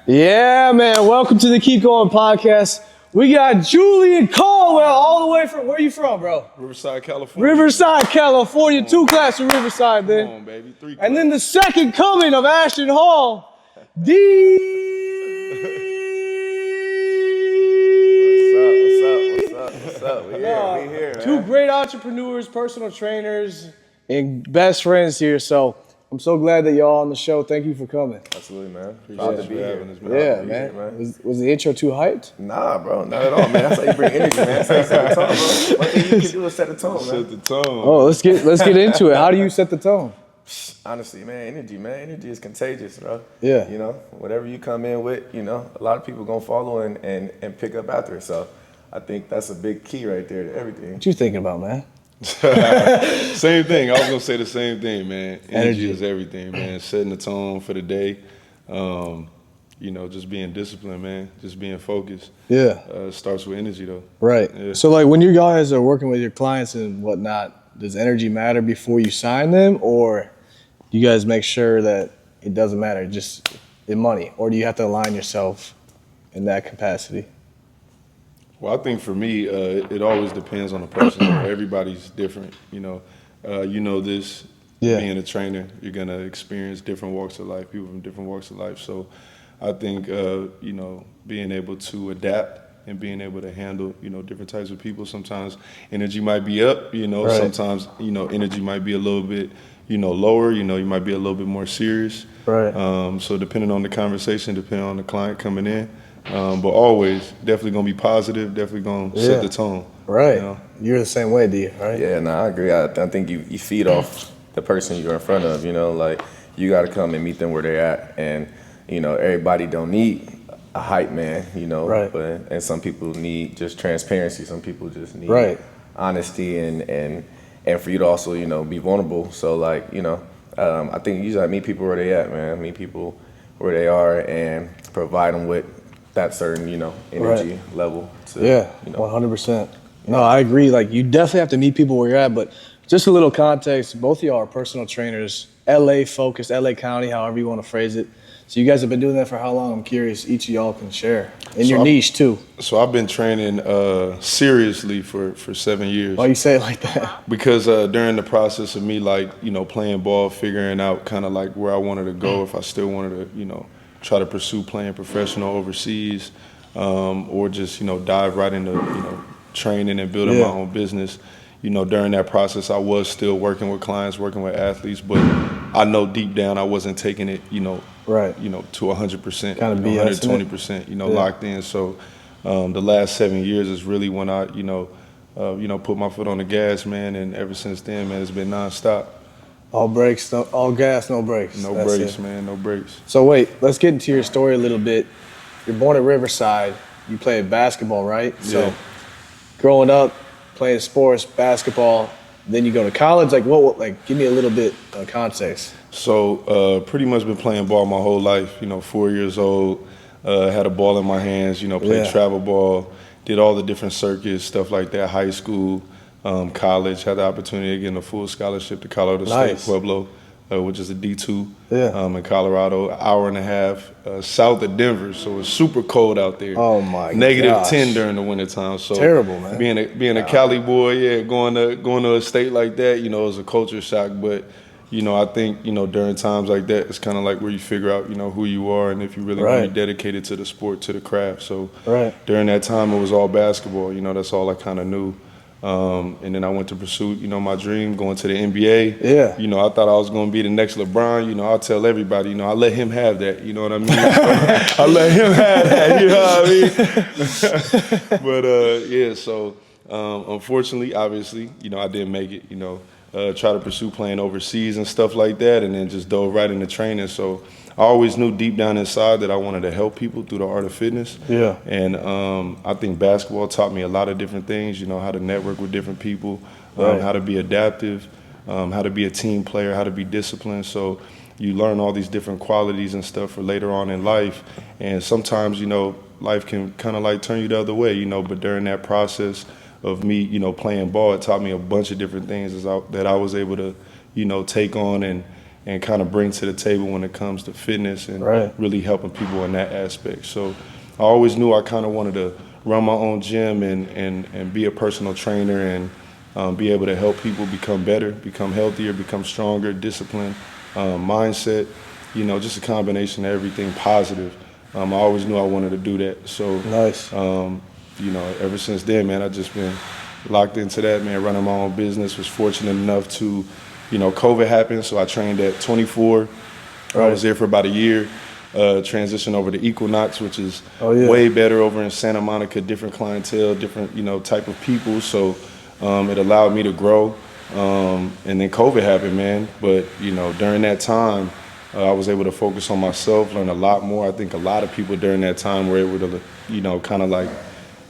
Yeah, man. Welcome to the Keep Going podcast. We got Julian Caldwell all the way from, where you from, bro? Riverside, California. Riverside, California. 2 class in Riverside, man. Come on, baby. 3 class. And then the second coming of Ashton Hall, D. What's up? We here, man. 2 great entrepreneurs, personal trainers, and best friends here. So I'm so glad that y'all on the show. Thank you for coming. Absolutely, man. Proud to be here. Yeah, man. Was the intro too hyped? Nah, bro. Not at all, man. That's how you bring energy, man. That's how you set the tone, bro. One thing you can do is set the tone, man. Set the tone. Oh, let's get into it. How do you set the tone? Honestly, man. Energy is contagious, bro. Yeah. You know, whatever you come in with, you know, a lot of people gonna follow and pick up after it. So I think that's a big key right there to everything. What you thinking about, man? Same thing. I was gonna say the same thing, man. Energy is everything, man. Setting the tone for the day. You know, just being disciplined, man. Just being focused. Yeah. It starts with energy, though. Right. Yeah. So, like, when you guys are working with your clients and whatnot, does energy matter before you sign them, or you guys make sure that it doesn't matter, just the money, or do you have to align yourself in that capacity? Well, I think for me, it always depends on the person. Everybody's different, you know. This, being a trainer, you're going to experience different walks of life, people from different walks of life. So I think, being able to adapt and being able to handle, different types of people. Sometimes energy might be up, Right. Sometimes, energy might be a little bit, lower, you might be a little bit more serious. Right. So depending on the conversation, depending on the client coming in, but always definitely gonna be positive, definitely gonna set the tone. Right. You're the same way, D, right? Yeah, no, I agree. I think you feed off the person you're in front of, like you got to come and meet them where they're at. And, everybody don't need a hype man, Right. and some people need just transparency. Some people just need honesty and for you to also, be vulnerable. So like, I think usually I meet people where they at, man. I meet people where they are and provide them with that certain, energy level. To, 100%. No, I agree. Like, you definitely have to meet people where you're at, but just a little context, both of y'all are personal trainers, LA focused, LA County, however you want to phrase it. So you guys have been doing that for how long? I'm curious, each of y'all can share. In your niche, too. So I've been training seriously for 7 years. Why you say it like that? Because during the process of me, playing ball, figuring out kind of like where I wanted to go, if I still wanted to, try to pursue playing professional overseas, or just, dive right into, training and building my own business. During that process, I was still working with clients, working with athletes, but I know deep down I wasn't taking it, to 100%, kind of 120%, locked in. So the last 7 years is really when I, put my foot on the gas, man, and ever since then, man, it's been nonstop. All gas, no brakes. No brakes, man, no brakes. So wait, let's get into your story a little bit. You're born at Riverside. You played basketball, right? So growing up, playing sports, basketball, then you go to college. Like give me a little bit of context. So pretty much been playing ball my whole life. 4 years old, had a ball in my hands. Played travel ball, did all the different circuits, stuff like that. High school, college, had the opportunity to get a full scholarship to Colorado State Pueblo, which is a D2 in Colorado, an hour and a half south of Denver. So it's super cold out there. Oh my gosh. -10 during the wintertime. So terrible, man. Being a Cali boy, going to a state like that, it was a culture shock. But I think during times like that, it's kind of like where you figure out who you are and if you really want to be dedicated to the sport, to the craft. So during that time, it was all basketball. That's all I kind of knew. And then I went to pursue, my dream, going to the NBA. Yeah. I thought I was going to be the next LeBron. I'll tell everybody, I let him have that. You know what I mean? I let him have that. You know what I mean? But, so unfortunately, obviously, I didn't make it, try to pursue playing overseas and stuff like that, and then just dove right into training. So I always knew deep down inside that I wanted to help people through the art of fitness. Yeah. And I think basketball taught me a lot of different things, how to network with different people, how to be adaptive, how to be a team player, how to be disciplined. So you learn all these different qualities and stuff for later on in life. And sometimes, life can kind of like turn you the other way, but during that process of me, playing ball, it taught me a bunch of different things that I was able to, take on and and kind of bring to the table when it comes to fitness and really helping people in that aspect. So I always knew I kind of wanted to run my own gym and be a personal trainer and be able to help people become better, become healthier, become stronger, disciplined, mindset, you know, just a combination of everything positive. I always knew I wanted to do that. So, you know, ever since then, man, I've just been locked into that, man, running my own business. Was fortunate enough to, you know, COVID happened, so I trained at 24. I was there for about a year. Transitioned over to Equinox, which is way better over in Santa Monica, different clientele, different, you know, type of people. So it allowed me to grow. And then COVID happened, man. But, you know, during that time, I was able to focus on myself, learn a lot more. I think a lot of people during that time were able to, you know, kind of like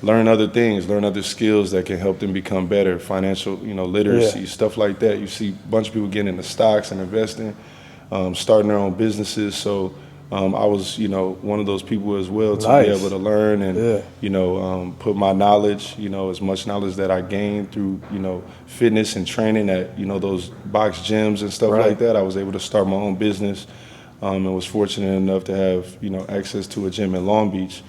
learn other things, learn other skills that can help them become better, financial, you know, literacy, stuff like that. You see a bunch of people getting into stocks and investing, starting their own businesses. So I was, you know, one of those people as well to be able to learn and, you know, put my knowledge, you know, as much knowledge that I gained through, you know, fitness and training at, you know, those box gyms and stuff like that. I was able to start my own business and was fortunate enough to have, you know, access to a gym in Long Beach.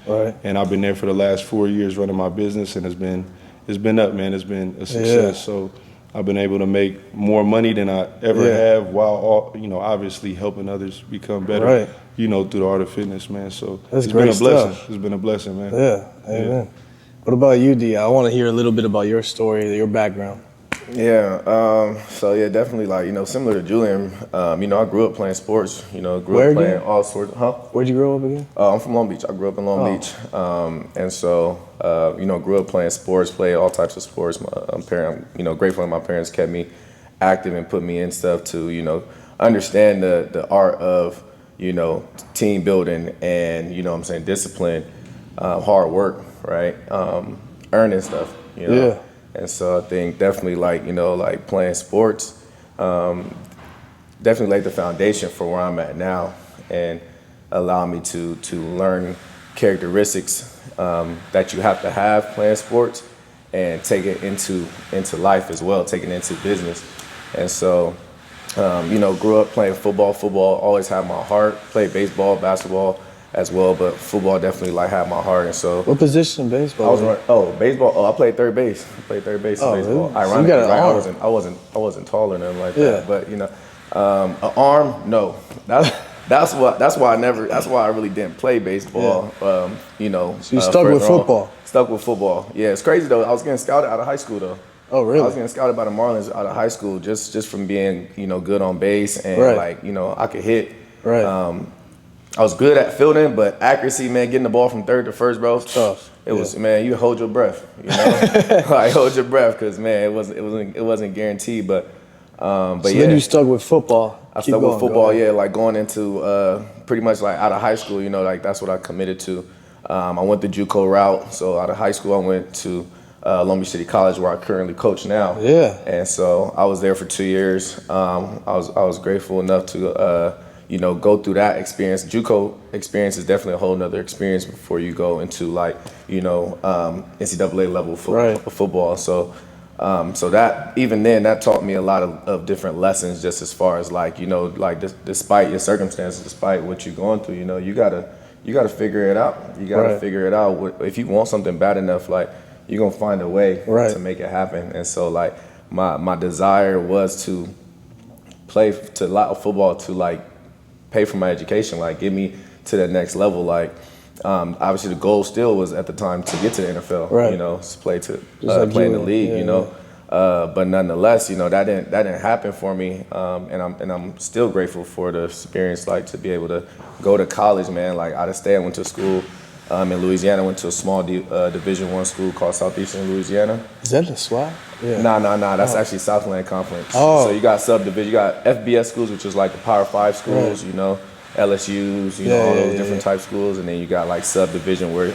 And I've been there for the last 4 years running my business, and it's been up, man. It's been a success. So I've been able to make more money than I ever have while, you know, obviously helping others become better, you know, through the art of fitness, man. So it's been a blessing. It's been a blessing, man. Amen. What about you, D? I want to hear a little bit about your story, your background. So yeah, definitely, like, you know, similar to Julian, you know, I grew up playing sports, you know, grew up playing all sorts. Where'd you grow up again? I'm from Long Beach. I grew up in Long Beach. And so, you know, grew up playing sports, played all types of sports. I'm, you know, grateful that my parents kept me active and put me in stuff to, you know, understand the art of, you know, team building and, you know what I'm saying, discipline, hard work, right? Earning stuff, you know? And so I think definitely, like, you know, like playing sports, definitely laid the foundation for where I'm at now and allow me to learn characteristics that you have to have playing sports and take it into life as well, take it into business. And so, you know, grew up playing football, always had my heart, played baseball, basketball as well, but football definitely like had my heart. And so, what position in baseball? Baseball. I played third base. In baseball. Really? Ironically, so I wasn't taller than him like that. But you know, an arm, no. That's why I really didn't play baseball. You know, so you stuck with football. Stuck with football. Yeah, it's crazy though. I was getting scouted out of high school though. Oh, really? I was getting scouted by the Marlins out of high school just from being, you know, good on base and like, you know, I could hit. I was good at fielding, but accuracy, man, getting the ball from third to first, bro, tough. It was, man, you hold your breath, you know, like hold your breath, cause man, it wasn't guaranteed, but so then you stuck with football. I stuck with football, like going into pretty much like out of high school, you know, like that's what I committed to. I went the JUCO route, so out of high school I went to Long Beach City College, where I currently coach now. And so I was there for 2 years. I was grateful enough to you know, go through that experience. JUCO experience is definitely a whole nother experience before you go into, like, you know, NCAA level football. So that, even then, that taught me a lot of different lessons, just as far as, like, you know, like despite your circumstances, despite what you're going through, you know, you gotta figure it out. You gotta figure it out. If you want something bad enough, like, you're gonna find a way to make it happen. And so, like, my desire was to play to allow football to, like, pay for my education, like get me to the next level. Like, obviously the goal still was at the time to get to the NFL, you know, to play in the league, you know. But nonetheless, you know, that didn't happen for me. And I'm still grateful for the experience, like to be able to go to college, man. Like out of state, I went to school in Louisiana. Went to a small Division I school called Southeastern Louisiana. Is that the SWAT? Nah. That's actually Southland Conference. So you got subdivision. You got FBS schools, which is like the Power 5 schools. You know, LSU's. You know, all those different type schools, and then you got like subdivision where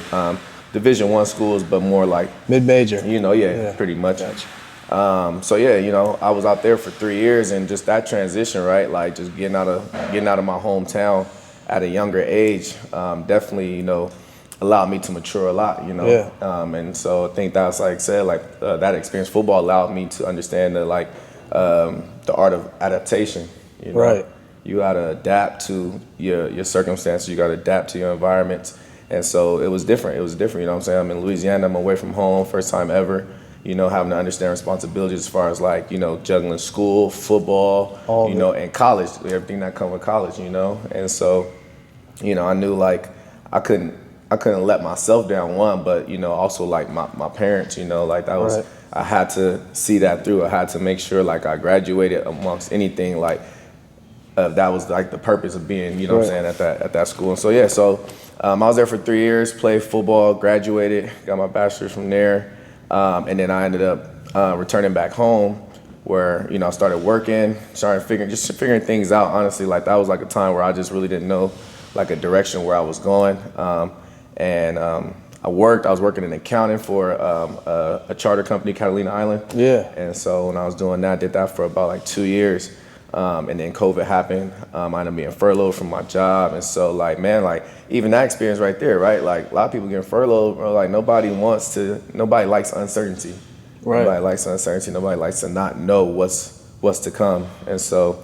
Division I schools, but more like mid-major. You know, pretty much. So yeah, you know, I was out there for 3 years, and just that transition, right? Like just getting out of my hometown at a younger age, definitely, you know, allowed me to mature a lot, you know. And so I think that's, like I said, like that experience, football allowed me to understand the art of adaptation, you know. you gotta adapt to your circumstances, you gotta adapt to your environments. And so it was different. You know what I'm saying? I'm in Louisiana, I'm away from home, first time ever, you know, having to understand responsibilities as far as like, you know, juggling school, football, you know, and college, everything that comes with college, you know? And so, you know, I knew like I couldn't let myself down, one, but, you know, also like my parents, you know, like that was, I had to see that through. I had to make sure like I graduated amongst anything, like that was like the purpose of being, you know what I'm saying, at that school. And so, yeah, so I was there for 3 years, played football, graduated, got my bachelor's from there. And then I ended up returning back home where, you know, I started working, figuring things out, honestly. Like that was like a time where I just really didn't know like a direction where I was going. I was working in accounting for a charter company, Catalina Island. Yeah. And so when I was doing that, I did that for about like 2 years. And then COVID happened. I ended up being furloughed from my job. And so like, man, like even that experience right there, right? Like a lot of people getting furloughed, bro, like nobody likes uncertainty. Right. Nobody likes uncertainty. Nobody likes to not know what's to come. And so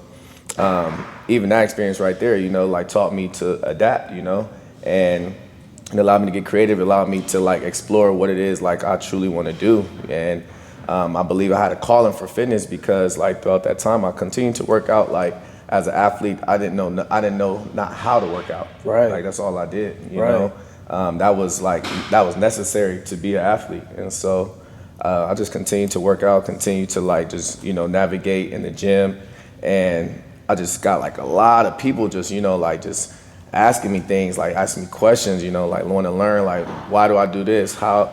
even that experience right there, you know, like taught me to adapt, you know, and it allowed me to get creative. It allowed me to like explore what it is like I truly want to do. And I believe I had a calling for fitness because like throughout that time I continued to work out. Like as an athlete, I didn't know not how to work out. Right. Like that's all I did, you know. That was necessary to be an athlete. And so I just continued to work out, continued to like just, you know, navigate in the gym. And I just got like a lot of people just, you know, like just asking me things, like asking me questions, you know, like want to learn, like, why do I do this? How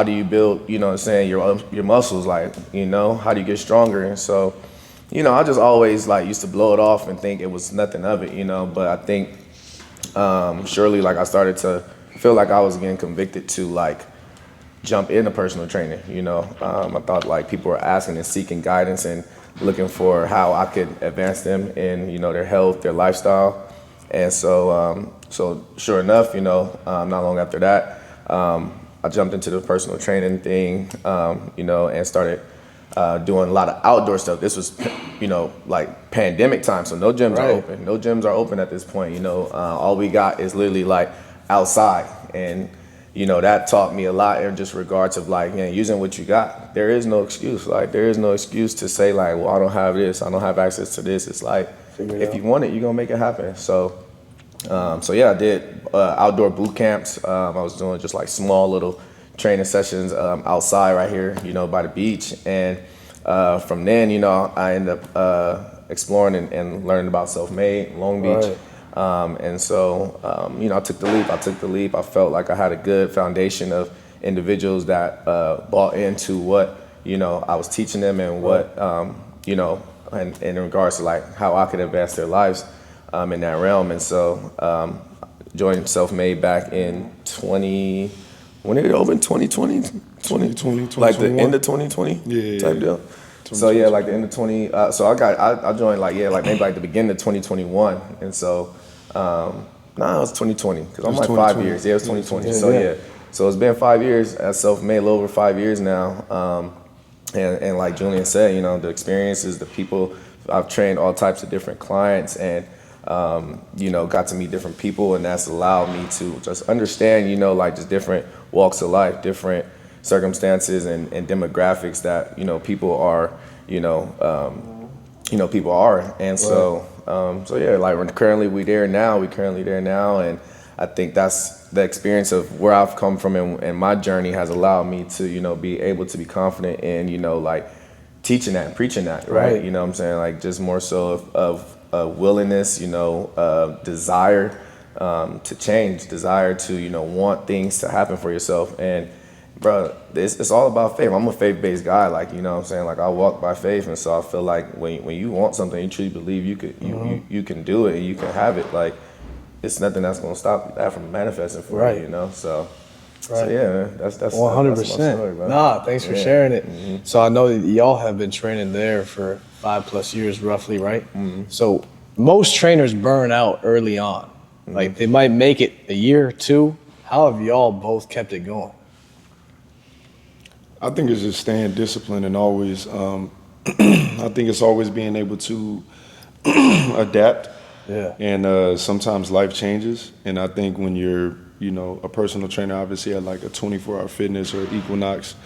do you build, you know what I'm saying, your muscles, like, you know, how do you get stronger? And so, you know, I just always like used to blow it off and think it was nothing of it, you know, but I think surely like I started to feel like I was getting convicted to like jump into personal training, you know. I thought like people were asking and seeking guidance and looking for how I could advance them in, you know, their health, their lifestyle. And so, so sure enough, you know, not long after that, I jumped into the personal training thing, you know, and started doing a lot of outdoor stuff. This was, you know, like pandemic time, so no gyms are open. No gyms are open at this point, you know. All we got is literally like outside. And, you know, that taught me a lot in just regards of like, man, using what you got. There is no excuse. Like, there is no excuse to say like, well, I don't have this, I don't have access to this. It's like, if you want it, you're gonna make it happen. So, yeah, I did outdoor boot camps. I was doing just like small little training sessions outside right here, you know, by the beach. And from then, you know, I ended up exploring and learning about self-made, Long Beach. And so, you know, I took the leap. I felt like I had a good foundation of individuals that bought into what, you know, I was teaching them and what, you know, and in regards to like how I could advance their lives in that realm. And so joined Self-Made back in when did it open? 2020? 2020, like the end of 2020 type deal. So yeah, like the end of 20. So I joined like maybe like the beginning of 2021. And so it was 2020 because I'm like 5 years. Yeah, it was 2020. So it's been 5 years at Self-Made, a little over 5 years now. And like Julian said, you know, the experiences, the people, I've trained all types of different clients and, you know, got to meet different people, and that's allowed me to just understand, you know, like just different walks of life, different circumstances and demographics that, you know, people are, people are. And so yeah, like we're currently there now. And I think that's the experience of where I've come from and my journey has allowed me to, you know, be able to be confident in, you know, like teaching that and preaching that, right? You know what I'm saying? Like just more so of willingness, you know, desire to change, desire to, you know, want things to happen for yourself. And bro, it's all about faith. I'm a faith-based guy, like, you know what I'm saying? Like I walk by faith, and so I feel like when you want something, you truly believe you can do it and you can have it. Like it's nothing that's gonna stop that from manifesting for you, you know? So yeah, man, that's 100%. That's my story, bro. Nah, thanks for sharing it. Mm-hmm. So I know that y'all have been training there for 5+ years roughly, right? Mm-hmm. So most trainers burn out early on. Mm-hmm. Like they might make it a year or two. How have y'all both kept it going? I think it's just staying disciplined and always, I think it's always being able to adapt Yeah. And sometimes life changes. And I think when you're, a personal trainer, obviously at like a 24-hour fitness or Equinox,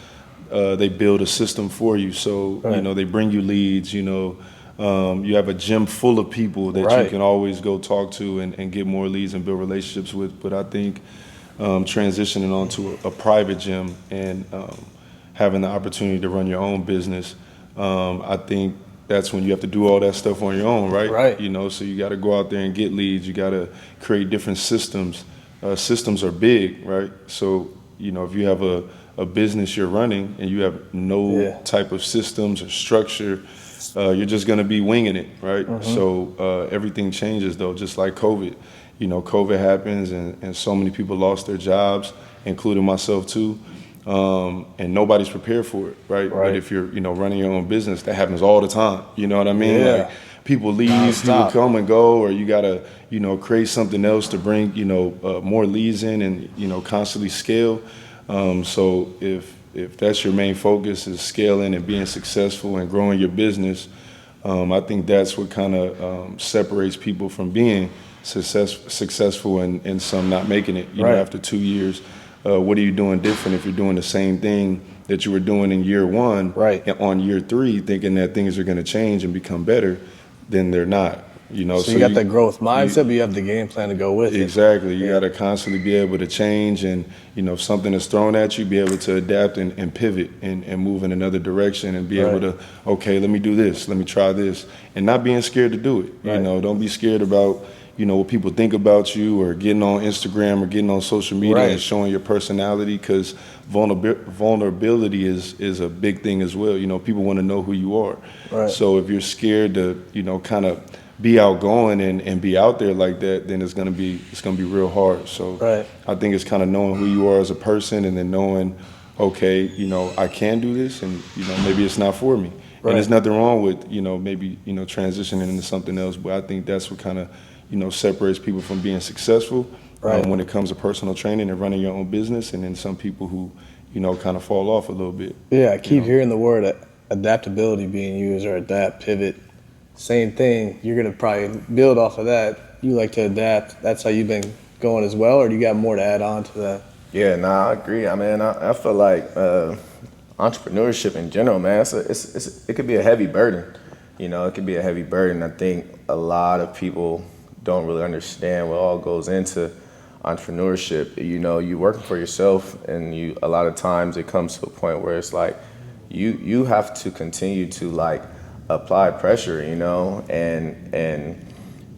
they build a system for you. So, they bring you leads, you have a gym full of people that you can always go talk to and get more leads and build relationships with. But I think transitioning onto a private gym and having the opportunity to run your own business, I think that's when you have to do all that stuff on your own, right? Right. So you got to go out there and get leads. You got to create different systems. Systems are big, right? So, if you have a business you're running and you have no type of systems or structure, you're just going to be winging it, right? So everything changes, though, just like COVID. COVID happens and so many people lost their jobs, including myself too. And nobody's prepared for it, right? But if you're, running your own business, that happens all the time. You know what I mean? Yeah. Like people leave, people come and go, or you gotta, create something else to bring, more leads in and, constantly scale. So if that's your main focus is scaling and being successful and growing your business, I think that's what kind of separates people from being successful and some not making it. After 2 years. What are you doing different if you're doing the same thing that you were doing in year one? Right. And on year 3, thinking that things are going to change and become better, then they're not. So you got that growth mindset, but you have the game plan to go with it. Exactly. You got to constantly be able to change, and if something is thrown at you, be able to adapt and pivot and move in another direction and be able to, okay, let me do this, let me try this, and not being scared to do it. Don't be scared about what people think about you, or getting on Instagram or getting on social media and showing your personality, because vulnerability is a big thing as well. People want to know who you are. Right. So if you're scared to, kind of be outgoing and be out there like that, then it's gonna be real hard. So I think it's kind of knowing who you are as a person, and then knowing, okay, I can do this, and maybe it's not for me. And there's nothing wrong with maybe transitioning into something else, but I think that's what kind of separates people from being successful when it comes to personal training and running your own business, and then some people who kind of fall off a little bit. Yeah, I keep hearing the word adaptability being used, or adapt, pivot. Same thing. You're going to probably build off of that. You like to adapt. That's how you've been going as well, or do you got more to add on to that? Yeah, I agree. I mean, I feel like entrepreneurship in general, man, it could be a heavy burden. It could be a heavy burden. I think a lot of people don't really understand what all goes into entrepreneurship. You working for yourself, and a lot of times it comes to a point where it's like you have to continue to like apply pressure, and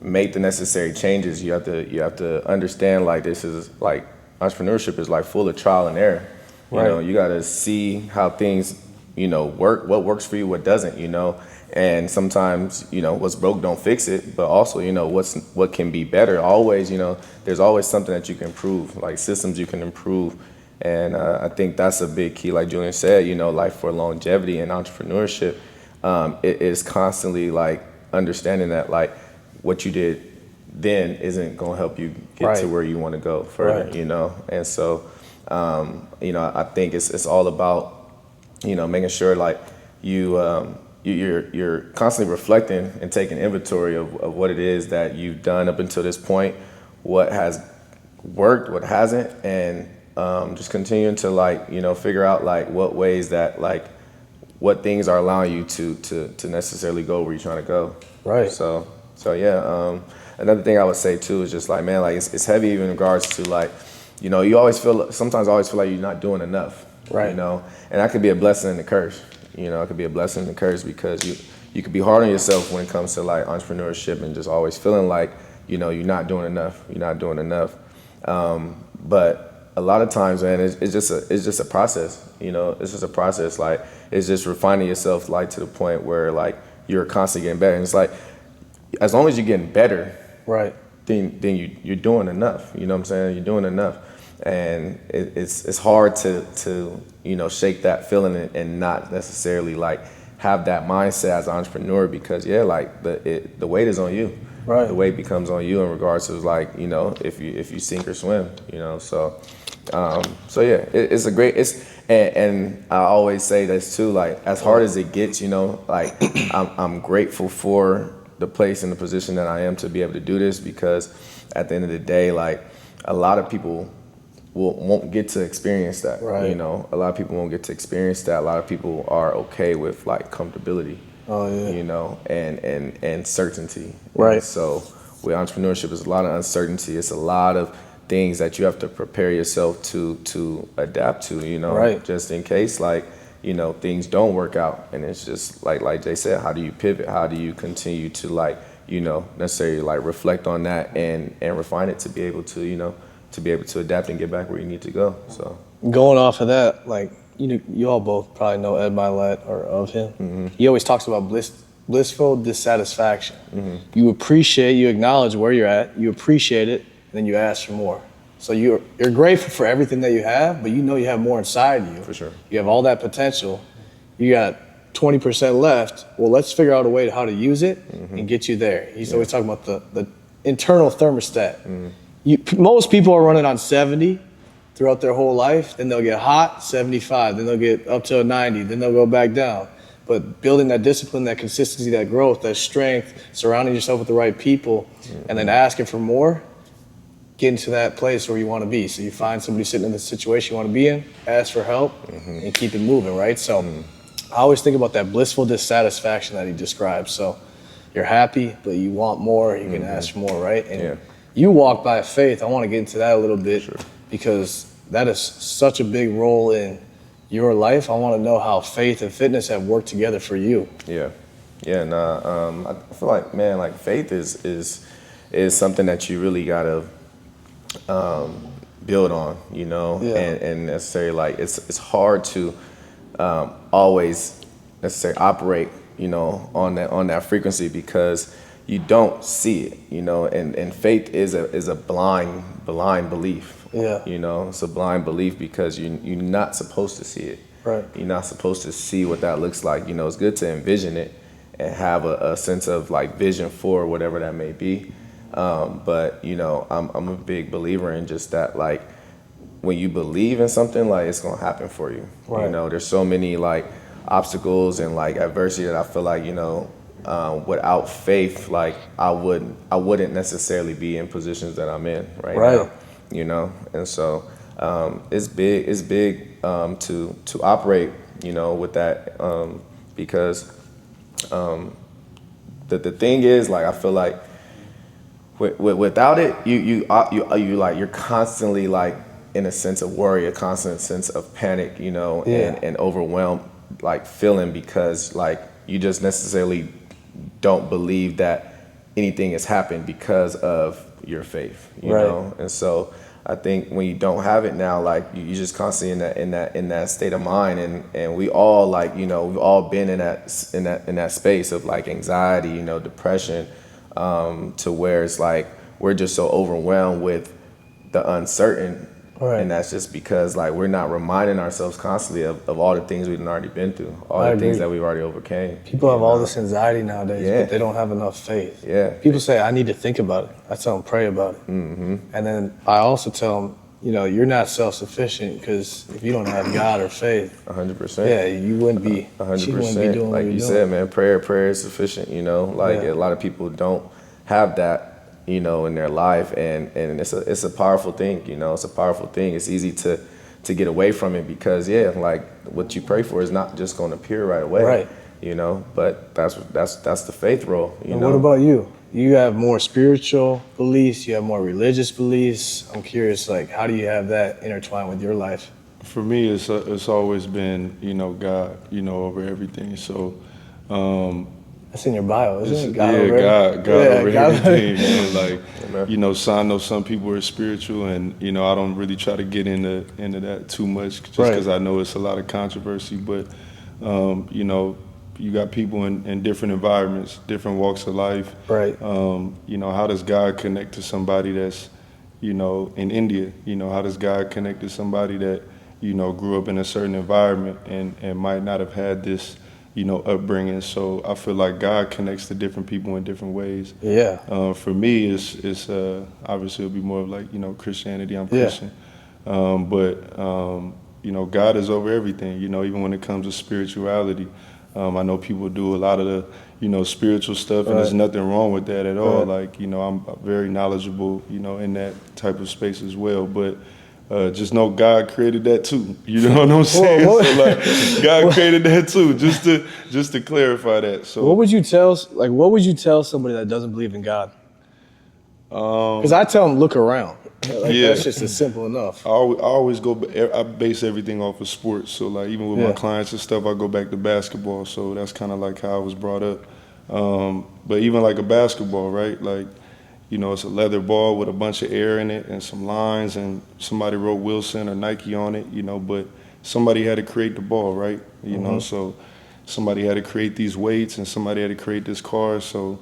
make the necessary changes. You have to understand, like, this is like entrepreneurship is like full of trial and error. You got to see how things work, what works for you, what doesn't, and sometimes what's broke, don't fix it, but also what can be better. Always, there's always something that you can improve, like systems you can improve. And I think that's a big key, like Julian said, like for longevity and entrepreneurship. It is constantly like understanding that like what you did then isn't going to help you get to where you want to go further, And so, I think it's all about, making sure like you're constantly reflecting and taking inventory of what it is that you've done up until this point, what has worked, what hasn't, and just continuing to like, figure out like what ways that like, what things are allowing you to necessarily go where you're trying to go. Right. So yeah. Another thing I would say too is just like, man, like it's heavy in regards to like, you sometimes always feel like you're not doing enough. Right. And that could be a blessing and a curse. It could be a blessing and a curse, because you could be hard on yourself when it comes to like entrepreneurship and just always feeling like, you're not doing enough. You're not doing enough. But a lot of times, man, it's just a process. It's just a process. Like, it's just refining yourself, like, to the point where like you're constantly getting better. And it's like, as long as you're getting better, then you're doing enough. You know what I'm saying? You're doing enough. And it's hard to shake that feeling and not necessarily like have that mindset as an entrepreneur, because like the weight is on you. Right. The weight becomes on you in regards to like, if you sink or swim, so yeah, it's a great, and I always say this too, like, as hard as it gets, like I'm grateful for the place and the position that I am to be able to do this, because at the end of the day, like, a lot of people won't get to experience that. Right. You know, a lot of people won't get to experience that. A lot of people are okay with like comfortability. Oh yeah. You know, and certainty. Right. And so with entrepreneurship, it's a lot of uncertainty. It's a lot of things that you have to prepare yourself to adapt to. You know, right. Just in case, like, you know, things don't work out, and it's just like Jay said, how do you pivot? How do you continue to, like, you know, necessarily like reflect on that and refine it to be able to, you know, to be able to adapt and get back where you need to go. So going off of that, like, you know, you all both probably know Ed Milet or of him. Mm-hmm. He always talks about blissful dissatisfaction. Mm-hmm. You appreciate, you acknowledge where you're at, you appreciate it, and then you ask for more. So you're grateful for everything that you have, but you know you have more inside you. For sure. You have all that potential. You got 20% left. Well, let's figure out a way how to use it and get you there. He's always talking about the internal thermostat. Most people are running on 70 throughout their whole life. Then they'll get hot, 75. Then they'll get up to a 90. Then they'll go back down. But building that discipline, that consistency, that growth, that strength, surrounding yourself with the right people, and then asking for more, getting to that place where you want to be. So you find somebody sitting in the situation you want to be in, ask for help, and keep it moving, right? So I always think about that blissful dissatisfaction that he describes. So you're happy, but you want more, you can ask for more, right? And you walk by faith. I want to get into that a little bit because that is such a big role in your life. I want to know how faith and fitness have worked together for you. Yeah. I feel like, man, like, faith is something that you really gotta build on, you know, and necessarily, like, it's hard to always necessarily operate, you know, on that frequency, because you don't see it, you know, and faith is a blind belief. Yeah. You know, it's a blind belief because you're not supposed to see it. Right. You're not supposed to see what that looks like. You know, it's good to envision it and have a sense of, like, vision for whatever that may be. But, you know, I'm a big believer in just that, like, when you believe in something, like, it's gonna happen for you. Right. You know, there's so many, like, obstacles and, like, adversity that I feel like, you know, without faith, like, I wouldn't necessarily be in positions that I'm in right now. You know, and so it's big to operate, you know, with that, because the thing is, like, I feel like without it, you like, you're constantly, like, in a sense of worry, a constant sense of panic, you know, and overwhelmed, like, feeling, because, like, you just necessarily don't believe that anything has happened because of your faith, you know. And so I think when you don't have it now, like, you just constantly in that state of mind, and we all, like, you know, we've all been in that space of, like, anxiety, you know, depression, to where it's like we're just so overwhelmed with the uncertain. And that's just because, like, we're not reminding ourselves constantly of all the things we've already been through, all the things that we've already overcame. People have all this anxiety nowadays, but they don't have enough faith. People say, I need to think about it. I tell them, pray about it. And then I also tell them, you know, you're not self-sufficient, because if you don't have God or faith, 100%. You wouldn't be 100%. doing like what you said, man, prayer is sufficient, you know. Like, a lot of people don't have that, you know, in their life, and it's a powerful thing, you know. It's a powerful thing. It's easy to get away from it because, like, what you pray for is not just going to appear right away, you know. But that's the faith role, you know. What about you? You have more spiritual beliefs, you have more religious beliefs. I'm curious, like, how do you have that intertwined with your life? For me, it's always been, you know, God, you know, over everything. So that's in your bio, isn't it? God over everything, man. Like, you know, so I know some people are spiritual, and, you know, I don't really try to get into that too much, just because I know it's a lot of controversy. But you know, you got people in different environments, different walks of life. You know, how does God connect to somebody that's, you know, in India? You know, how does God connect to somebody that, you know, grew up in a certain environment and might not have had this, you know, upbringing? So I feel like God connects to different people in different ways. For me, it's obviously it'll be more of, like, you know, Christianity. I'm Christian, but you know, God is over everything. You know, even when it comes to spirituality, I know people do a lot of the, spiritual stuff, and Right. there's nothing wrong with that at all. Right. Like, I'm very knowledgeable, in that type of space as well. But just know God created that too. You know what I'm saying? What- So like, God created that too. Just to clarify that. So What would you tell somebody that doesn't believe in God? Because I tell them, look around. Like, Yeah. That's just as simple enough. I always I base everything off of sports. So like even with my Yeah. clients and stuff, I go back to basketball. So that's kind of like how I was brought up. But even like a basketball, right? Like, it's a leather ball with a bunch of air in it and some lines, and somebody wrote Wilson or Nike on it, but somebody had to create the ball, right? So somebody had to create these weights and somebody had to create this car. So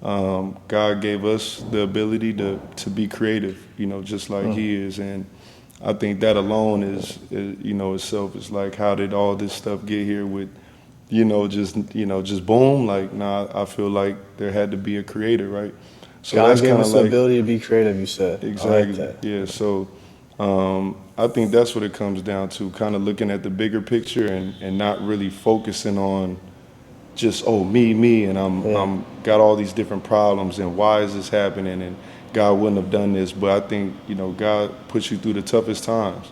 God gave us the ability to be creative, just like He is, and I think that alone is itself is like, how did all this stuff get here? With just boom. Like, I feel like there had to be a creator, right? So God that's gave kind us of the like ability to be creative, you said. exactly, I like that. yeah. So I think that's what it comes down to, kind of looking at the bigger picture and not really focusing on just me, and I'm got all these different problems, and why is this happening, and God wouldn't have done this. But I think God puts you through the toughest times.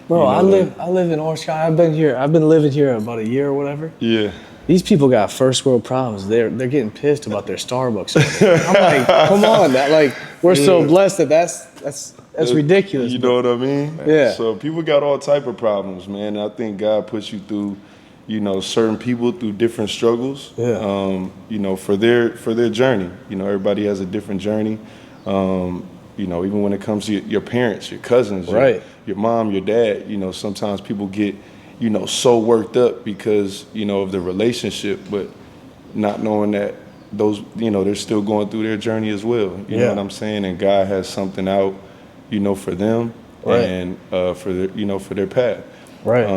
Bro, You know I live in Orange County. I've been living here about a year or whatever. Yeah, These people got first world problems. They're getting pissed about their Starbucks order. I'm like, come on, we're so blessed that's ridiculous. You know what I mean? Yeah. So people got all type of problems, man. And I think God puts you through, certain people through different struggles. Yeah. For their journey. Everybody has a different journey. Even when it comes to your parents, your cousins, Right. your mom, your dad, sometimes people get, so worked up because, of the relationship, but not knowing that those, they're still going through their journey as well. You know what I'm saying? And God has something out, for them, Right. and for their, for their path. Right.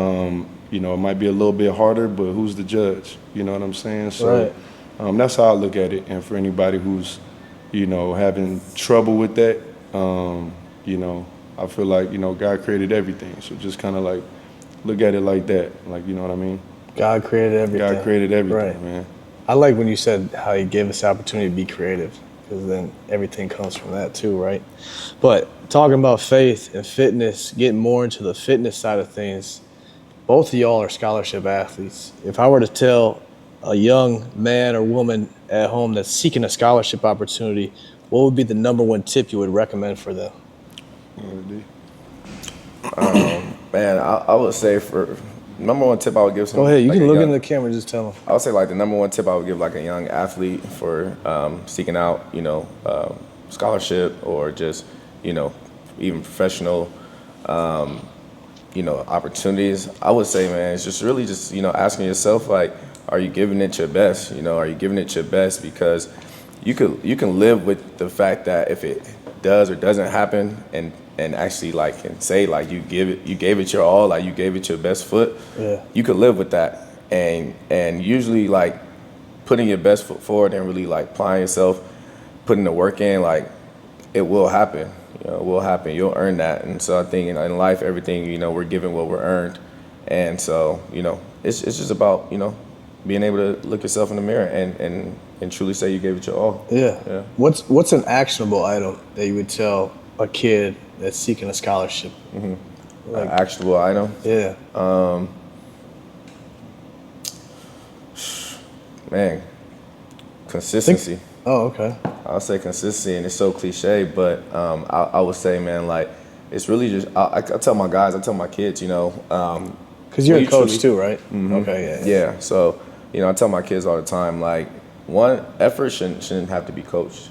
It might be a little bit harder, but who's the judge? You know what I'm saying? So that's how I look at it. And for anybody who's, having trouble with that, I feel like, God created everything. So just kind of like look at it like that. Like, you know what I mean? God created everything. God created everything, Right. man. I like when you said how He gave us the opportunity to be creative, because then everything comes from that too, right? But talking about faith and fitness, getting more into the fitness side of things, both of y'all are scholarship athletes. If I were to tell a young man or woman at home that's seeking a scholarship opportunity, what would be the number one tip you would recommend for them? Man, I would say for number one tip I would give Go ahead. You like can a look young- into the camera and just tell them. I would say like the number one tip I would give like a young athlete for seeking out, scholarship or just, even professional, opportunities. I would say, man, it's just really just, asking yourself, like, are you giving it your best? Are you giving it your best? Because you can live with the fact that if it does or doesn't happen, and actually like can say like you gave it your all, like you gave it your best foot. Yeah. You could live with that, and usually like putting your best foot forward and really like applying yourself, putting the work in, like it will happen. It will happen. You'll earn that. And so I think in life, everything, we're given what we're earned, and so it's just about being able to look yourself in the mirror and truly say you gave it your all. Yeah. What's an actionable item that you would tell a kid that's seeking a scholarship? Like, actionable item. Yeah. Man, consistency. Oh, okay. I'll say consistency, and it's so cliche, but I would say, man, like it's really just I tell my guys, I tell my kids, Because you're a coach too, right? Okay. Yeah. So I tell my kids all the time, like one, effort shouldn't have to be coached.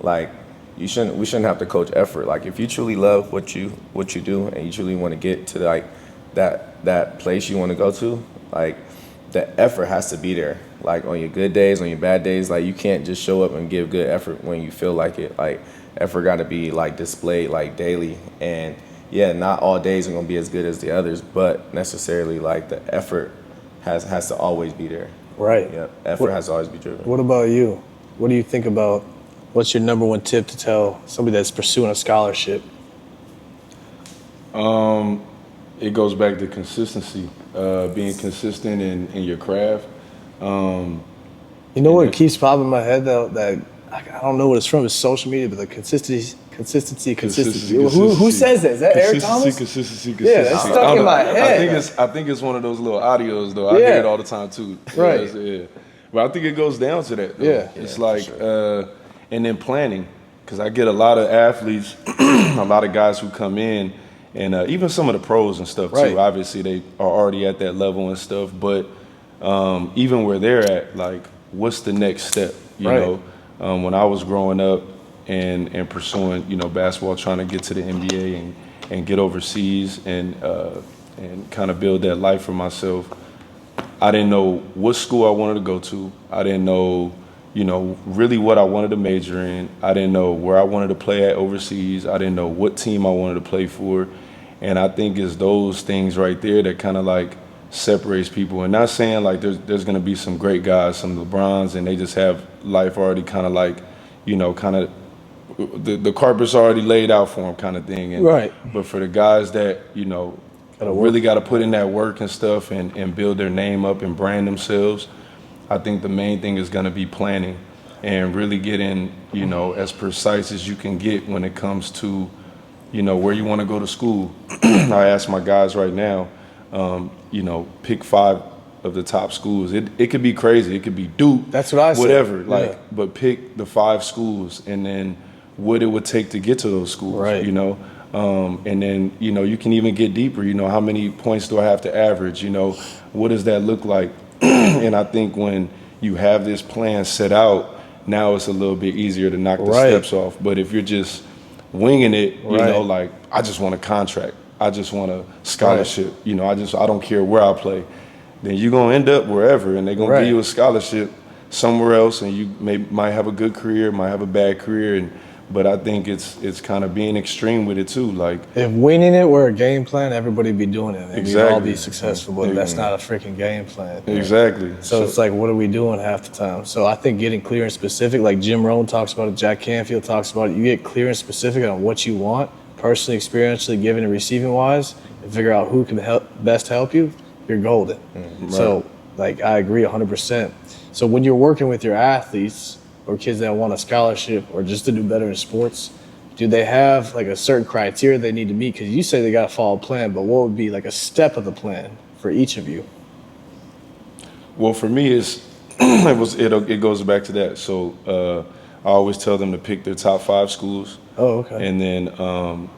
Like we shouldn't have to coach effort. Like if you truly love what you do and you truly want to get to like that place you want to go to, like the effort has to be there. Like on your good days, on your bad days, like you can't just show up and give good effort when you feel like it. Like effort got to be like displayed like daily. And yeah, not all days are gonna be as good as the others, but necessarily like the effort has to always be there. Right. Yeah, effort has to always be driven. What about you? What do you think about? What's your number one tip to tell somebody that's pursuing a scholarship? It goes back to consistency, being consistent in your craft. You know what keeps popping in my head though? That I don't know what it's from. It's social media, but the consistency. Who says that? Is that Eric Thomas? Consistency. Yeah, that's stuck in my head. I think it's one of those little audios though. I hear it all the time too. Right. Yeah. But I think it goes down to that. Though. Yeah. It's like, sure. And then planning, because I get a lot of athletes, a lot of guys who come in, and even some of the pros and stuff too. Obviously, they are already at that level and stuff. But even where they're at, like, what's the next step? You know, when I was growing up and pursuing, basketball, trying to get to the NBA and get overseas and kind of build that life for myself, I didn't know what school I wanted to go to. I didn't know, really what I wanted to major in. I didn't know where I wanted to play at overseas. I didn't know what team I wanted to play for. And I think it's those things right there that kind of like separates people. And not saying like there's going to be some great guys, some LeBrons, and they just have life already kind of like, kind of the carpet's already laid out for them kind of thing. And, but for the guys that, really got to put in that work and stuff and build their name up and brand themselves, I think the main thing is going to be planning and really getting, as precise as you can get when it comes to, where you want to go to school. I ask my guys right now, pick 5 of the top schools. It could be crazy. It could be Duke. That's what I said. Whatever. But pick the 5 schools and then what it would take to get to those schools. And then, you can even get deeper. How many points do I have to average? What does that look like? And I think when you have this plan set out, now it's a little bit easier to knock the steps off. But if you're just winging it, like, I just want a contract, I just want a scholarship, I don't care where I play, then you're going to end up wherever, and they're going to give you a scholarship somewhere else, and you might have a good career, might have a bad career, but I think it's kind of being extreme with it too. Like, if winning it were a game plan, everybody would be doing it. And we'd all be successful, but that's not a freaking game plan. Exactly. So it's like, what are we doing half the time? So I think getting clear and specific, like Jim Rohn talks about it, Jack Canfield talks about it, you get clear and specific on what you want, personally, experientially, giving and receiving wise, and figure out who can best help you, you're golden. So, like, I agree 100%. So when you're working with your athletes, or kids that want a scholarship or just to do better in sports, do they have like a certain criteria they need to meet? Because you say they got to follow a plan, but what would be like a step of the plan for each of you? Well, for me, it goes back to that. So I always tell them to pick their top 5 schools. Oh, okay. And then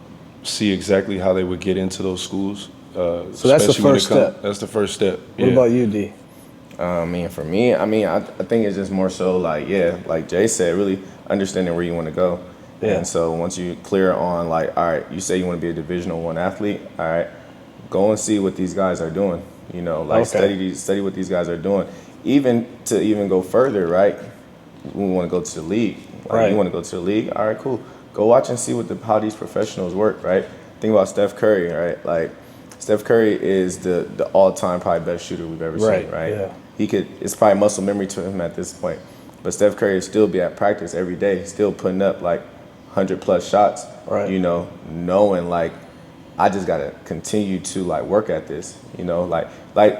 see exactly how they would get into those schools. So that's the first step. That's the first step. What about you, D? For me, I think it's just more so like Jay said, really understanding where you want to go. Yeah. And so once you're clear on like, all right, you say you want to be a Division I athlete, all right, go and see what these guys are doing. Study what these guys are doing. Even go further, right? We want to go to the league. You want to go to the league? All right, cool. Go watch and see how these professionals work, right? Think about Steph Curry, right? Like, Steph Curry is the all-time probably best shooter we've ever seen, right? Yeah. It's probably muscle memory to him at this point. But Steph Curry will still be at practice every day, still putting up like 100+ shots, knowing like, I just got to continue to like work at this, like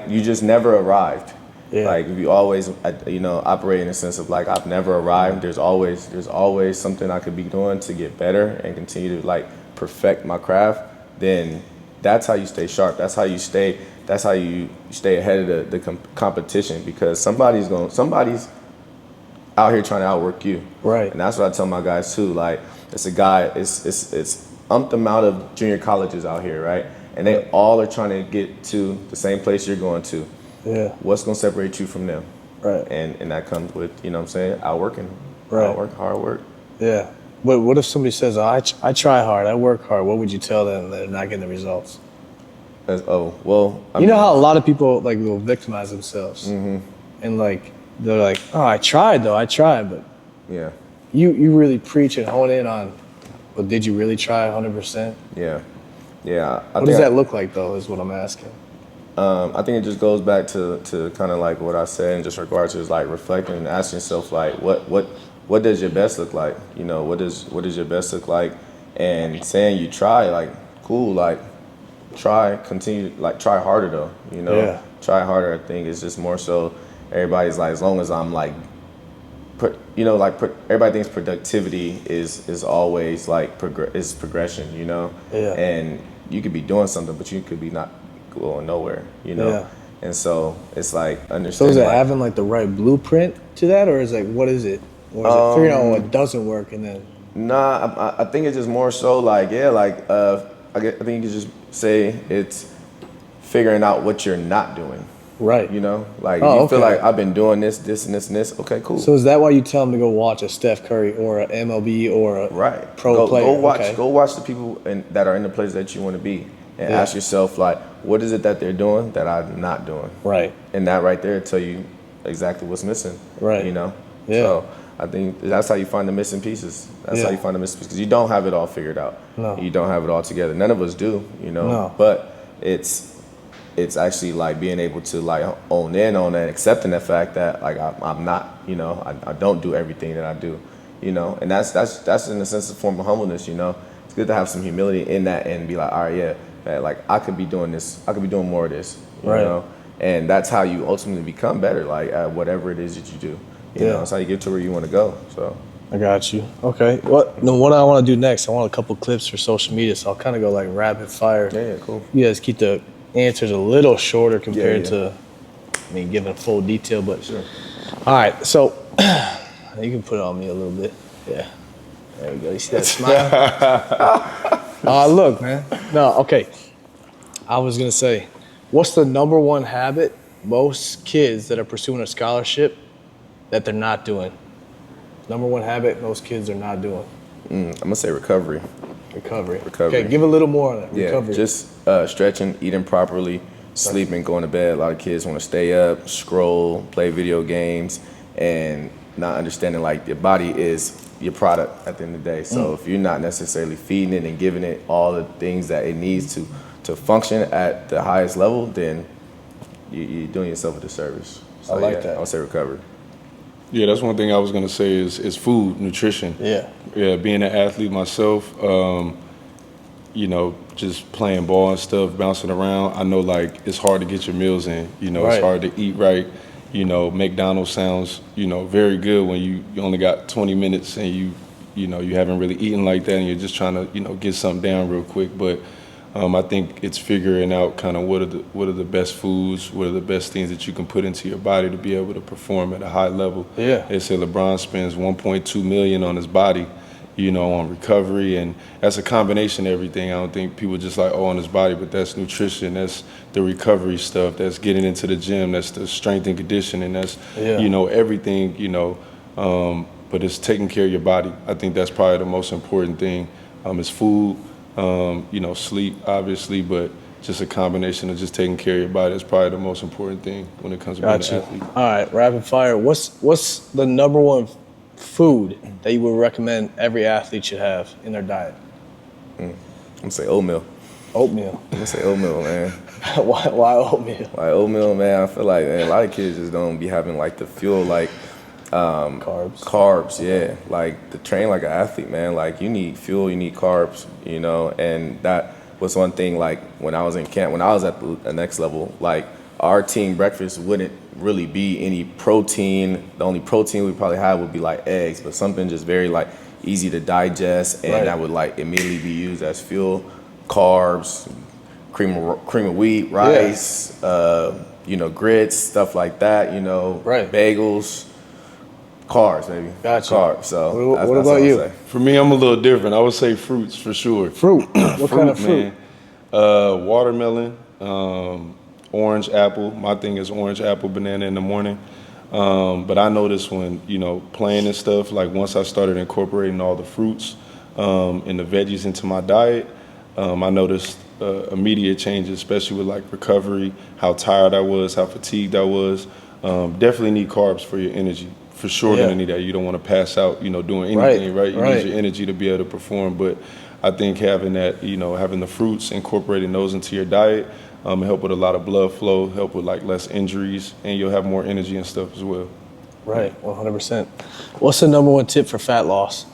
you just never arrived. Yeah. Like you always, operate in a sense of like, I've never arrived. There's always something I could be doing to get better and continue to like perfect my craft. Then that's how you stay sharp. That's how you stay ahead of the competition, because somebody's out here trying to outwork you. Right. And that's what I tell my guys too. Like, it's the amount of junior colleges out here, right? And they all are trying to get to the same place you're going to. Yeah. What's going to separate you from them? Right. And that comes with, outworking. Right. Hard work. Yeah. What if somebody says, I try hard, I work hard? What would you tell them that they're not getting the results? You know how a lot of people like will victimize themselves, and like they're like, oh, I tried, but yeah, you really preach and hone in on, but did you really try 100%? Yeah. What does that look like though? Is what I'm asking. I think it just goes back to kind of like what I said in just regards to is like reflecting and asking yourself like, what does your best look like? What does your best look like? And saying you try, like, cool, like, try harder though, try harder. I think it's just more so everybody's like, as long as I'm like, everybody thinks productivity is always like is progression, you know? Yeah. And you could be doing something, but you could be not going nowhere, you know? Yeah. And so it's like So understanding. is it like, having like the right blueprint to that, or is like what is it? Or is it figuring out what doesn't work and then? Nah, I think it's just more so like, I think you could just say it's figuring out what you're not doing. Right. You know, like Oh, you feel okay. like I've been doing this, and this, and this. Okay, cool. So is that why you tell them to go watch a Steph Curry or a MLB or a Right. pro player? Go watch the people that are in the places that you want to be, and Yeah. ask yourself like, what is it that they're doing that I'm not doing? Right. And that right there tell you exactly what's missing. Right. You know. Yeah. So I think that's how you find the missing pieces. That's Yeah. how you find the missing pieces, because you don't have it all figured out. No. You don't have it all together. None of us do. You know. No. But it's actually like being able to like own in on that, accepting the fact that like I'm not, you know, I don't do everything that I do, you know, and that's in a sense a form of humbleness, you know. It's good to have some humility in that and be like, all right, yeah, man, like I could be doing this, I could be doing more of this, you Right. know, and that's how you ultimately become better, like at whatever it is that you do, you Yeah. know. That's how you get to where you want to go. So I got you. Okay. What I want to do next? I want a couple clips for social media, so I'll kind of go like rapid fire. yeah, cool. You guys keep the answers a little shorter compared Yeah. to, I mean, giving full detail. But Sure. all right, so you can put it on me a little bit. Yeah, there we go. You see that smile? Look, man. No, okay. I was gonna say, what's the number one habit most kids that are pursuing a scholarship that they're not doing? Number one habit most kids are not doing. I'm gonna say recovery. Recovery. Recovery. Okay, give a little more on that. Yeah, Recovery. just stretching, eating properly, sleeping, going to bed. A lot of kids want to stay up, scroll, play video games, and not understanding like your body is your product at the end of the day. So if you're not necessarily feeding it and giving it all the things that it needs to function at the highest level, then you're doing yourself a disservice. So, I like that. I would say recovery. Yeah, that's one thing I was gonna say is food, nutrition. Yeah. Yeah, being an athlete myself, you know, just playing ball and stuff, bouncing around. I know like it's hard to get your meals in. You know, Right. it's hard to eat right. You know, McDonald's sounds, you know, very good when you only got 20 minutes and you know, you haven't really eaten like that and you're just trying to, you know, get something down real quick. But I think it's figuring out kind of what are the best foods, what are the best things that you can put into your body to be able to perform at a high level. Yeah. They say LeBron spends 1.2 million on his body, you know, on recovery, and that's a combination of everything. I don't think people just like, on his body, but that's nutrition, that's the recovery stuff, that's getting into the gym, that's the strength and conditioning, that's, Yeah. you know, everything, you know, but it's taking care of your body. I think that's probably the most important thing. Is food, you know, sleep, obviously, but just a combination of just taking care of your body is probably the most important thing when it comes to being Got an you. athlete. All right, rapid fire. What's the number one food that you would recommend every athlete should have in their diet? I'm gonna say oatmeal. Oatmeal. I'm gonna say oatmeal, man. Why oatmeal? Like oatmeal, man. I feel like, man, a lot of kids just don't be having like the fuel, like carbs, yeah. Like to train like an athlete, man. Like you need fuel, you need carbs, you know. And that was one thing. Like when I was in camp, when I was at the next level, like our team breakfast wouldn't really be any protein. The only protein we probably had would be like eggs, but something just very like easy to digest, and Right. that would like immediately be used as fuel. Carbs, cream of wheat, rice, you know, grits, stuff like that. You know, Right. bagels. Carbs, baby. Gotcha. Carbs. So What about I you? say. For me, I'm a little different. I would say fruits for sure. Fruit. What kind of fruit? Man. Watermelon, orange, apple. My thing is orange, apple, banana in the morning. But I noticed when, you know, playing and stuff, like once I started incorporating all the fruits and the veggies into my diet, I noticed immediate changes, especially with like recovery, how tired I was, how fatigued I was. Definitely need carbs for your energy. For sure, Yeah. gonna need that. You don't want to pass out, you know, doing anything, right? You right. need your energy to be able to perform. But I think having that, you know, having the fruits, incorporating those into your diet, help with a lot of blood flow, help with like less injuries, and you'll have more energy and stuff as well. Right, 100%. What's the number one tip for fat loss?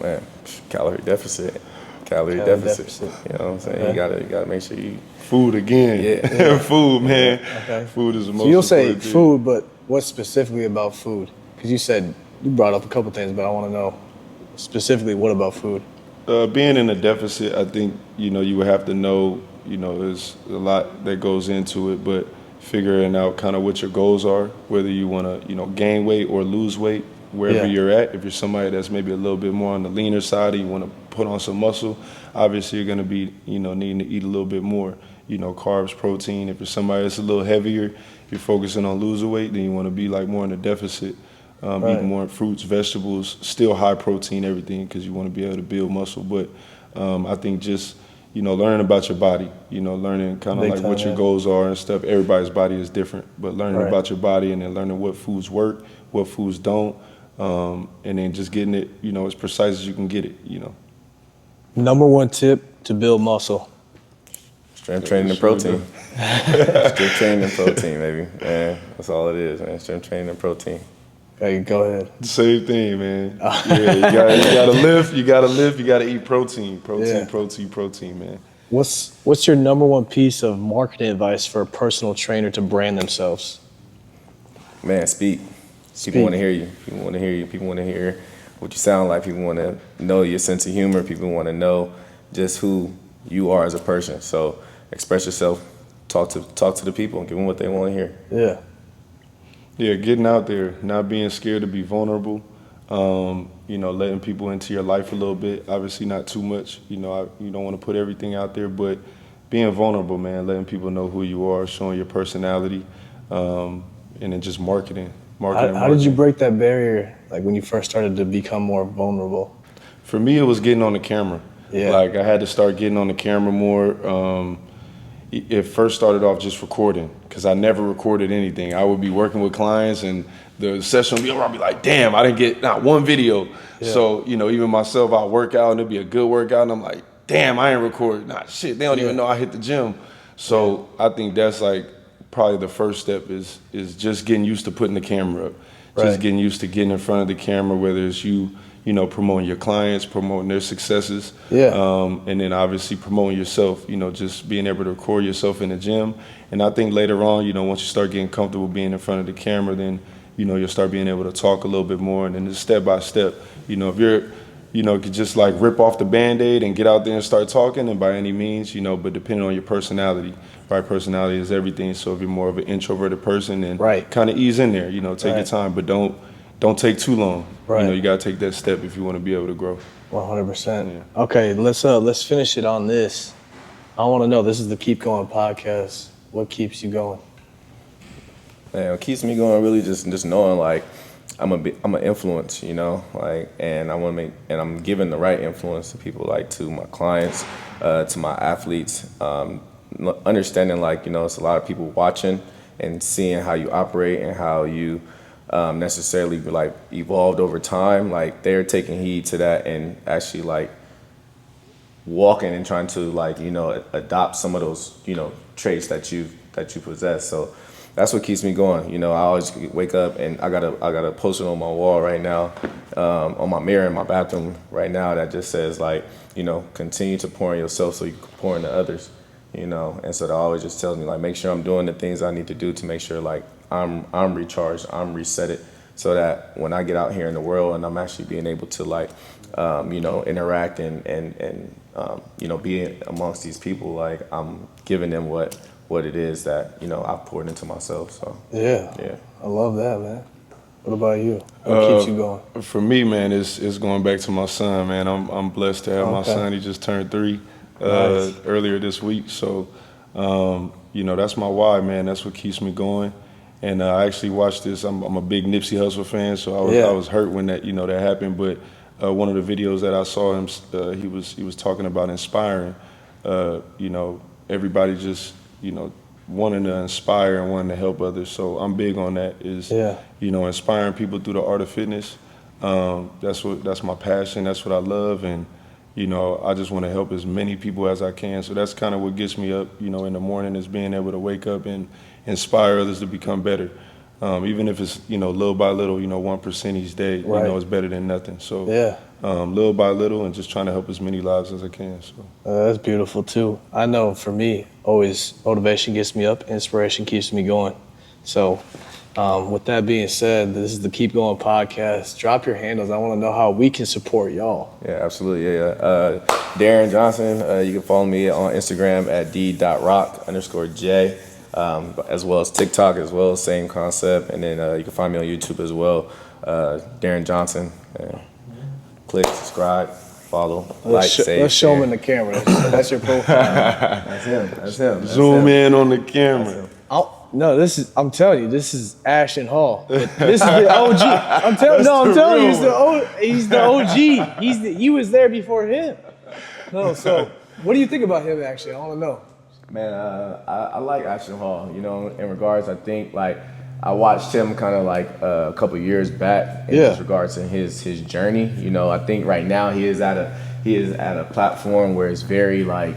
Man, calorie deficit. calorie deficit. You know what I'm saying? Okay. You gotta make sure you. Food again. Yeah. Food, man. Okay. Food is the most So you'll say important thing. food, but what specifically about food? Because you brought up a couple things, but I want to know specifically what about food? Being in a deficit, I think, you would have to know, there's a lot that goes into it, but figuring out kind of what your goals are, whether you want to, gain weight or lose weight, wherever you're at. If you're somebody that's maybe a little bit more on the leaner side and you want to put on some muscle, obviously you're going to be, needing to eat a little bit more, carbs, protein. If you're somebody that's a little heavier, you're focusing on losing weight, then you want to be like more in a deficit. Eat more fruits, vegetables, still high protein, everything, because you want to be able to build muscle. But I think just, learning about your body, learning kind of like what your goals are and stuff. Everybody's body is different, but learning about your body and then learning what foods work, what foods don't, and then just getting it, as precise as you can get it, Number one tip to build muscle. Strength training and protein. Strength training and protein, baby. Man, that's all it is, man. Strength training and protein. Okay, go ahead. Same thing, man. Yeah, you gotta lift, you gotta eat protein, man. What's your number one piece of marketing advice for a personal trainer to brand themselves? Man, speak. People want to hear you. People want to hear you. People want to hear what you sound like. People want to know your sense of humor. People want to know just who you are as a person. So express yourself. Talk to the people and give them what they want to hear. Yeah. Yeah, getting out there, not being scared to be vulnerable, letting people into your life a little bit. Obviously not too much, you don't want to put everything out there, but being vulnerable, man, letting people know who you are, showing your personality, and then just marketing. How did you break that barrier, like when you first started to become more vulnerable? For me, it was getting on the camera. Yeah. Like I had to start getting on the camera more. It first started off just recording because I never recorded anything. I would be working with clients and the session would be over. I'd be like, damn, I didn't get not one video. Yeah. So, even myself, I'll work out and it'd be a good workout. And I'm like, damn, I ain't recorded. Nah, shit, they don't even know I hit the gym. So I think that's like probably the first step is just getting used to putting the camera up. Just getting used to getting in front of the camera, whether it's you, promoting your clients, promoting their successes. Yeah. And then obviously promoting yourself, just being able to record yourself in the gym. And I think later on, once you start getting comfortable being in front of the camera, then, you'll start being able to talk a little bit more. And then just step by step, if you're, could just like rip off the Band-Aid and get out there and start talking, and by any means, but depending on your personality, right? Personality is everything. So if you're more of an introverted person, then kind of ease in there, take your time, but don't take too long. Right. You got to take that step if you want to be able to grow. 100%. Yeah. Okay, let's finish it on this. I want to know, this is the Keep Going podcast. What keeps you going? Man, what keeps me going really just knowing like I'm an influence, like, and I want to and I'm giving the right influence to people, like to my clients, to my athletes, understanding like, it's a lot of people watching and seeing how you operate and how you necessarily like evolved over time. Like they're taking heed to that and actually like walking and trying to like, adopt some of those, traits that you possess. So that's what keeps me going. I always wake up and I got a poster on my wall right now, on my mirror in my bathroom right now that just says like, continue to pour in yourself so you can pour into others, and so that always just tells me like, make sure I'm doing the things I need to do to make sure like I'm recharged, I'm resetted, so that when I get out here in the world and I'm actually being able to like, interact and be amongst these people, like I'm giving them what it is that, I've poured into myself. So yeah. I love that, man. What about you? What keeps you going? For me, man, it's going back to my son, man. I'm blessed to have my son. He just turned 3 earlier this week. So, that's my why, man. That's what keeps me going. And I actually watched this. I'm a big Nipsey Hussle fan, so I was hurt when that that happened. But one of the videos that I saw him, he was talking about inspiring. Everybody just wanting to inspire and wanting to help others. So I'm big on that. Inspiring people through the art of fitness. That's my passion. That's what I love, and I just want to help as many people as I can. So that's kind of what gets me up, in the morning, is being able to wake up and inspire others to become better. Even if it's, little by little, 1% each day, Right. it's better than nothing. So Yeah. little by little and just trying to help as many lives as I can. So That's beautiful too. I know for me, always motivation gets me up, inspiration keeps me going. So with that being said, this is the Keep Going podcast. Drop your handles. I want to know how we can support y'all. Yeah, absolutely. Yeah. Darren Johnson, you can follow me on Instagram at d.rock_J, as well as TikTok as well, same concept. And then you can find me on YouTube as well, Darren Johnson. Click, subscribe, follow, save. Let's show him in the camera. That's your profile. That's him. zoom in on the camera. No, I'm telling you, this is Ashton Hall. This is the OG. I'm telling you, he's the OG. He was there before him. No, so what do you think about him actually? I want to know. Man, I like Ashton Hall. In regards, I think like I watched him kind of like a couple years back in regards to his journey. I think right now he is at a platform where it's very like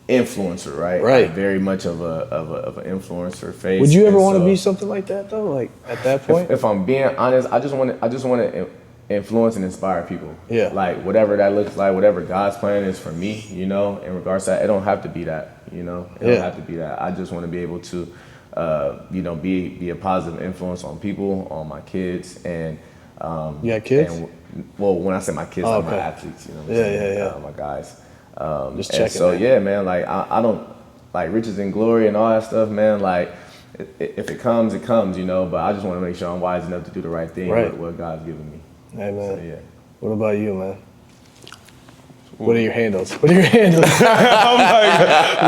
influencer, right? Right. Like very much of an influencer face. Would you ever And want to so, be something like that though? Like at that point? If I'm being honest, I just want to influence and inspire people. Yeah. Like whatever that looks like, whatever God's plan is for me, in regards to that, it don't have to be that, It don't have to be that. I just want to be able to, be a positive influence on people, on my kids, and You got kids? Well, when I say my kids, I'm my athletes, Yeah. my guys. Just and checking. so yeah, man, like I don't like riches and glory and all that stuff, man. Like if it comes, it comes, But I just want to make sure I'm wise enough to do the right thing with what God's given me. Hey man. So, yeah. What about you, man? What are your handles? I'm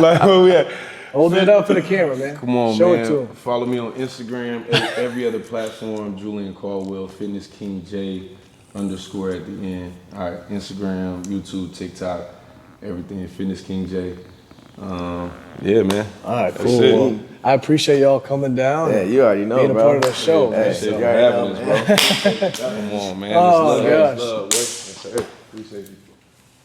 like where we at? Hold it up for the camera, man. Come on, Show man. it to him. Follow me on Instagram, every other platform, Julian Caldwell, Fitness King J _ at the end. All right, Instagram, YouTube, TikTok, everything, Fitness King J. Yeah, man. All right, cool. Well, I appreciate y'all coming down. Yeah, you already know, being bro. a part of the show, man. Appreciate you you already having know, us, bro. Come on, man. Oh, This gosh. love. Yes, sir. Appreciate you.